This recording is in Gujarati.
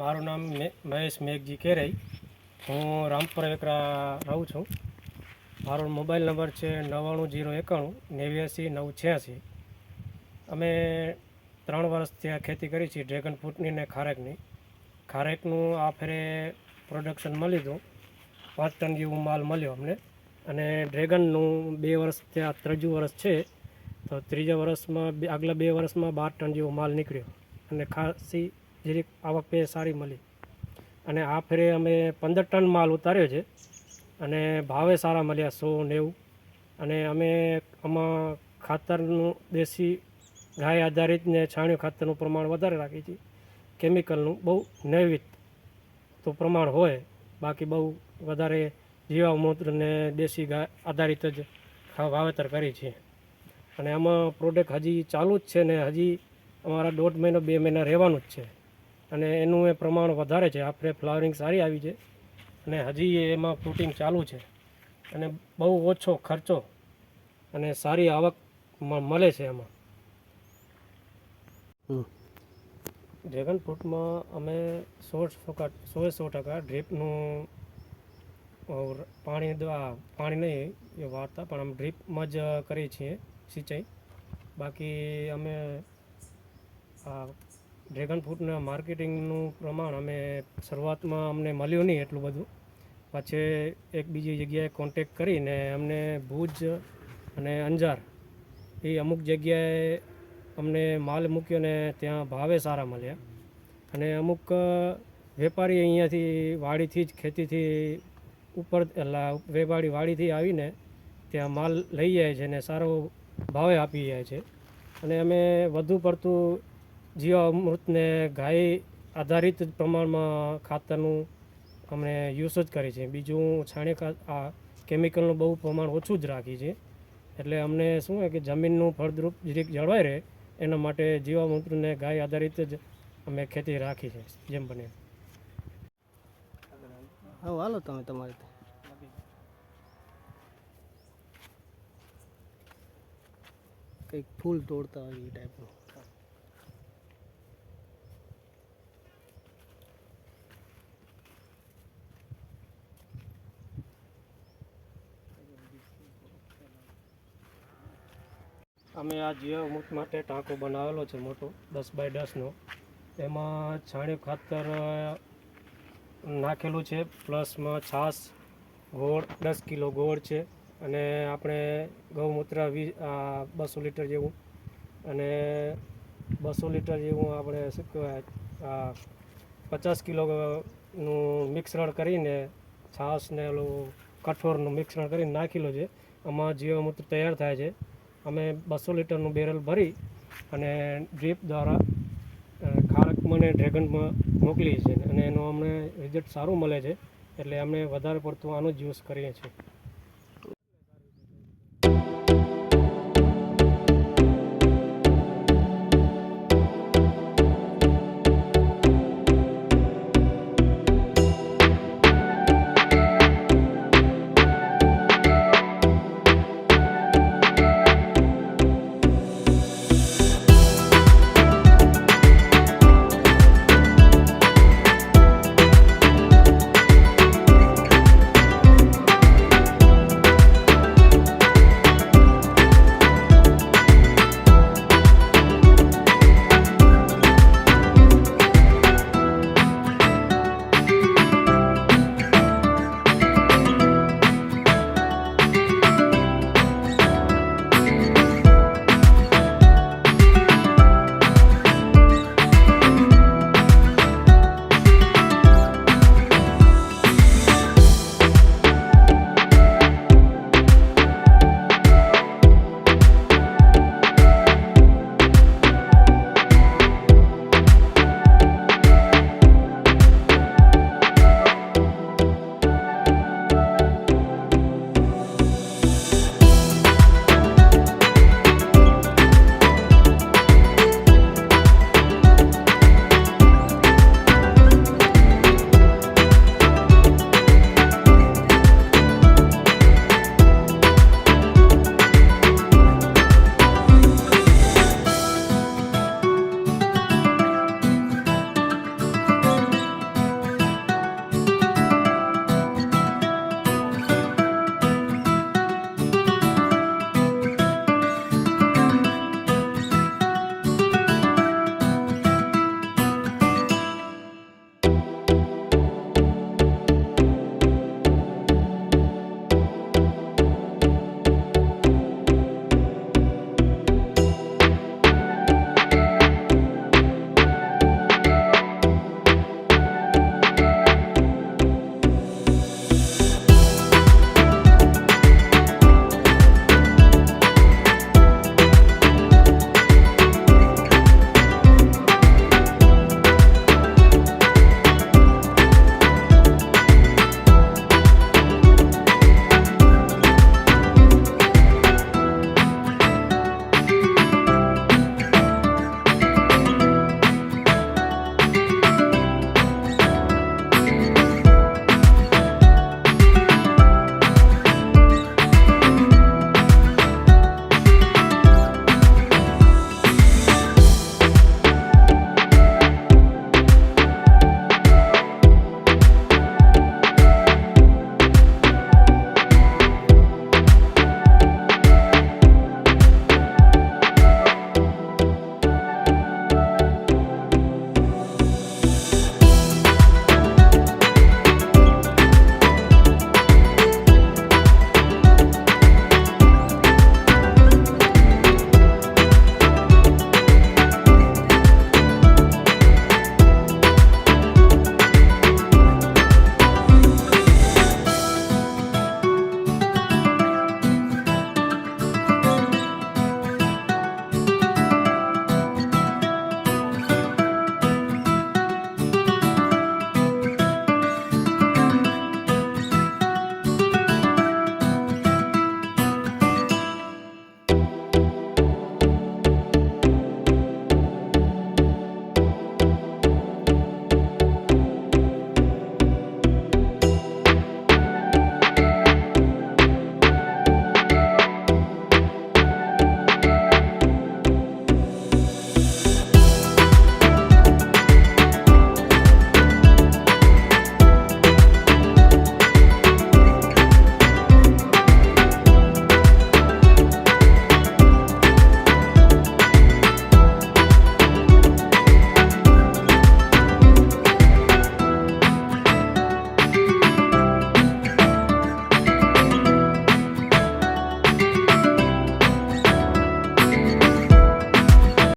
મારું નામ મહેશ મેઘજી કેરાઈ. હું રામપુર વેકરા રહું છું. મારો મોબાઈલ નંબર છે 99 091 89 986. અમે 3 વર્ષથી આ ખેતી કરી છે ડ્રેગન ફ્રૂટની ને ખારેકની. ખારેકનું આ ફેરે પ્રોડક્શન મળ્યું હતું, 5 ટન જેવું માલ મળ્યો અમને. અને ડ્રેગનનું 2 વર્ષથી આ ત્રીજું વર્ષ છે, તો ત્રીજા વર્ષમાં આગલા 2 વર્ષમાં 12 ટન જેવો માલ નીકળ્યો અને ખાસી જેરી આવક બે સારી મળી. અને આ ફેરે અમે 15 ટન માલ ઉતાર્યો છે અને ભાવે સારા મળ્યા 190. અને અમે આમાં ખાતરનું દેશી ગાય આધારિત ને છાણિયું ખાતરનું પ્રમાણ વધારે રાખીએ છીએ. કેમિકલનું બહુ નૈવિત તો પ્રમાણ હોય, બાકી બહુ વધારે જીવામૃત ને દેશી ગાય આધારિત જ વાવેતર કરી છે. અને આમાં પ્રોડક્ટ હજી ચાલુ જ છે ને હજી અમારા 1.5 મહિનો 2 મહિના રહેવાનું જ છે. અને એનું એ પ્રમાણ વધારે છે. આપણે ફ્લાવરિંગ સારી આવી છે અને હજી એમાં ફ્રૂટિંગ ચાલુ છે અને બહુ ઓછો ખર્ચો અને સારી આવક મળે છે એમાં. ડ્રેગન ફ્રૂટમાં અમે 100% ડ્રીપનું પાણી નહીં એ વાળતા, પણ અમે ડ્રીપમાં જ કરીએ છીએ સિંચાઈ. બાકી અમે આ ડ્રેગન ફ્રૂટના માર્કેટિંગનું પ્રમાણ અમે શરૂઆતમાં અમને મળ્યું નહીં એટલું બધું. પછી એક બીજી જગ્યાએ કોન્ટેક કરીને અમને ભુજ અને અંજાર એ અમુક જગ્યાએ અમને માલ મૂક્યો ને ત્યાં ભાવે સારા મળ્યા. અને અમુક વેપારી અહીંયાથી વાડીથી જ ખેતીથી ઉપર વેપારી વાડીથી આવીને ત્યાં માલ લઈ જાય છે ને સારો ભાવે આપી જાય છે. અને અમે વધુ પડતું જીવામૃતને ગાય આધારિત પ્રમાણમાં ખાતરનું અમે યુઝ જ કરી છે. બીજું આ કેમિકલનું બહુ પ્રમાણ ઓછું જ રાખી છે. એટલે અમને શું હોય કે જમીનનું ફળદ્રુપ જળવાઈ રહે એના માટે જીવામૃતને ગાય આધારિત જ અમે ખેતી રાખી છે જેમ બને. હા હાલો તમે તમારે કંઈક ફૂલ તોડતા હોય એ ટાઈપનું. અમે આ જીવામૃત માટે ટાંકો બનાવેલો છે મોટો 10x10નો. એમાં છાણિયું ખાતર નાખેલું છે, પ્લસમાં છાશ, ગોળ 10 કિલો ગોળ છે. અને આપણે ગૌમૂત્ર 200 લીટર જેવું, અને 200 લીટર જેવું આપણે શું કહેવાય 50 કિલોનું મિશ્રણ કરીને છાશ ને ઓલું કઠોરનું મિશ્રણ કરીને નાખેલું છે. આમાં જીવામૃત તૈયાર થાય છે. અમે 200 લીટરનું બેરલ ભરી અને ડ્રીપ દ્વારા ખારેકમાં અને ડ્રેગનમાં મોકલીએ છીએ અને એનું અમને રિઝલ્ટ સારું મળે છે. એટલે અમે વધારે પડતું આનો જ યુઝ કરીએ છીએ.